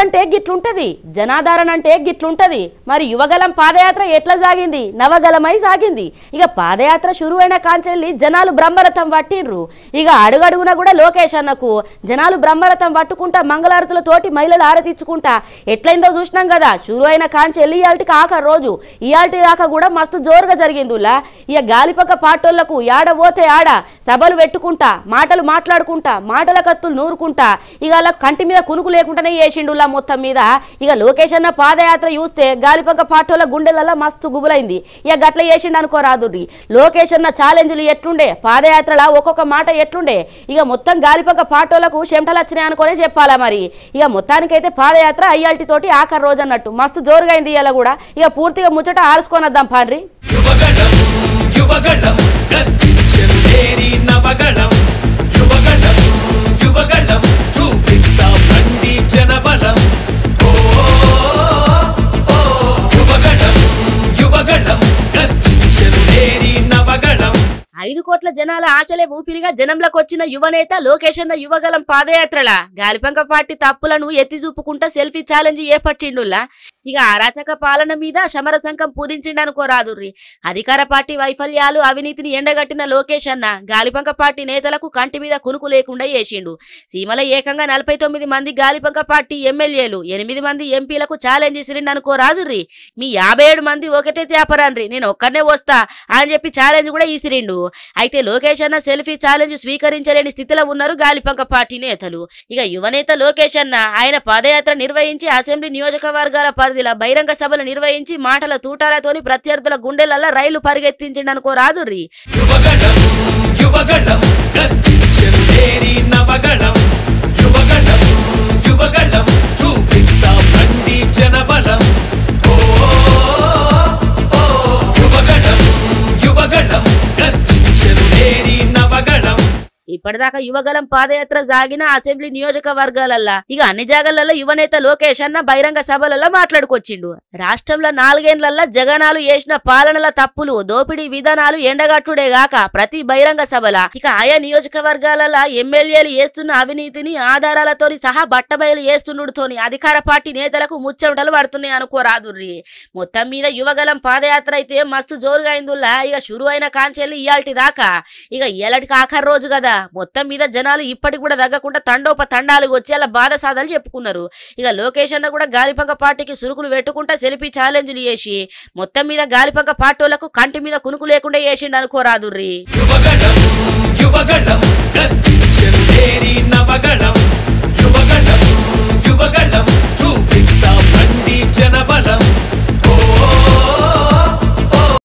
అంటే గిట్లుంటది, జనాధారణ అంటే గిట్లుంటది. మరి యువగలం పాదయాత్ర ఎట్లా సాగింది? నవగలమై సాగింది. ఇక పాదయాత్ర షురువైన కాంచెల్లి జనాలు బ్రహ్మరథం పట్టిండ్రు. ఇక అడుగడుగున కూడా లోకేష్ అన్నకు జనాలు బ్రహ్మరథం పట్టుకుంటా మంగళారతులతోటి మహిళలు ఆరతిచ్చుకుంటా ఎట్లయిందో చూసినాం కదా. షురువైన కాంచెల్లి ఇయాల్టికి ఆఖరి రోజు, ఇయాల్టి దాకా కూడా మస్తు జోరుగా జరిగిందిలా. ఇక గాలిపక్క పాటోళ్లకు యాడ పోతే ఆడ సభలు పెట్టుకుంటా, మాటలు మాట్లాడుకుంటా, మాటల కత్తులు నూరుకుంటా ఇక అలా కంటి మీద కునుకు లేకుండానే చేసిండులా మొత్తం మీద. ఇక లోకేష్ అన్న పాదయాత్ర చూస్తే గాలిపక్క పాటోళ్ళ గుండెలలో మస్తు గుబులైంది. ఇక గట్ల చేసిండు అనుకోరాదుర్రి. లోకేష్ అన్న ఛాలెంజ్లు ఎట్లుండే, పాదయాత్రలో ఒక్కొక్క మాట ఎట్లుండే, ఇక మొత్తం గాలిపక్క పాటోళ్లకు చెమటలు వచ్చినాయి అనుకోనే చెప్పాలా. మరి ఇక మొత్తానికైతే పాదయాత్ర అయ్యాల్టి తోటి ఆఖరి రోజు అన్నట్టు మస్తు జోరుగా అయింది. ఇలా కూడా ఇక పూర్తిగా ముచ్చట ఆల్చుకొని వద్దాం పాండ్రి. జనబలం 5 కోట్ల జనాల ఆశలే ఊపిరిగా జనంలోకి వచ్చిన యువనేత లోకేష్ అన్న యువగలం పాదయాత్రల గాలిపంక పార్టీ తప్పులను ఎత్తి చూపుకుంటా సెల్ఫీ ఛాలెంజ్ ఏర్పట్టిండులా. ఇక అరాచక పాలన మీద సమరశంఖం పూరించిండనుకోరాదుర్రి. అధికార పార్టీ వైఫల్యాలు, అవినీతిని ఎండగట్టిన లోకేష్ అన్న గాలిపంక పార్టీ నేతలకు కంటి మీద కునుకు లేకుండా చేసిండు. సీమల ఏకంగా 49 మంది గాలిపంక పార్టీ ఎమ్మెల్యేలు, 8 మంది ఎంపీలకు ఛాలెంజ్ ఇసిరిండనుకోరాదుర్రి. మీ 57 మంది ఒకటే తేపరాన్రి, నేను ఒక్కనే వస్తా అని చెప్పి ఛాలెంజ్ కూడా ఇసిరిండు. అయితే లోకేష్ అన్న సెల్ఫీ ఛాలెంజ్ స్వీకరించలేని స్థితిలో ఉన్నారు గాలిపంక పార్టీ నేతలు. ఇక యువనేత లోకేష్ అన్న ఆయన పాదయాత్ర నిర్వహించి అసెంబ్లీ నియోజకవర్గాల పరిధిలో బహిరంగ సభలు నిర్వహించి మాటల తూటాలతోని ప్రత్యర్థుల గుండెలల్ల రైలు పరిగెత్తించిండనుకోరాదుర్రి. ఇప్పటిదాకా యువగలం పాదయాత్ర సాగిన అసెంబ్లీ నియోజకవర్గాలల్లా ఇక అన్ని జాగాలలో యువనేత లోకేష్ అన్న బహిరంగ సభలలో మాట్లాడుకొచ్చిండు. రాష్ట్రంలో 4 ఏళ్లలో జగనాలు చేసిన పాలనల తప్పులు, దోపిడీ విధానాలు ఎండగట్టుడే గాక ప్రతి బహిరంగ సభల ఇక ఆయా నియోజకవర్గాలలో ఎమ్మెల్యేలు చేస్తున్న అవినీతిని ఆధారాలతో సహా బట్టబయలు చేస్తుండటతోని అధికార పార్టీ నేతలకు ముచ్చమటలు పడుతున్నాయి అనుకోరాదుర్రి. మొత్తం మీద యువగలం పాదయాత్ర అయితే మస్తు జోరుగా అయిందుల్లా. ఇక షురు అయిన కాంచెల్లి ఇయాల్టి దాకా ఇక ఇయాలటికి ఆఖరి రోజు కదా. మొత్తం మీద జనాలు ఇప్పటికి కూడా తగ్గకుండా తండోపతండాలు వచ్చి అలా బాధ సాధలు చెప్పుకున్నారు. ఇక లోకేష్ అన్న కూడా గాలిపంక పార్టీకి సురుకులు పెట్టుకుంటా సెల్ఫీ ఛాలెంజ్లు చేసి మొత్తం మీద గాలిపంక పార్టీలకు కంటి మీద కునుకు లేకుండా చేసిండు అనుకోరాదుర్రి. యువగళం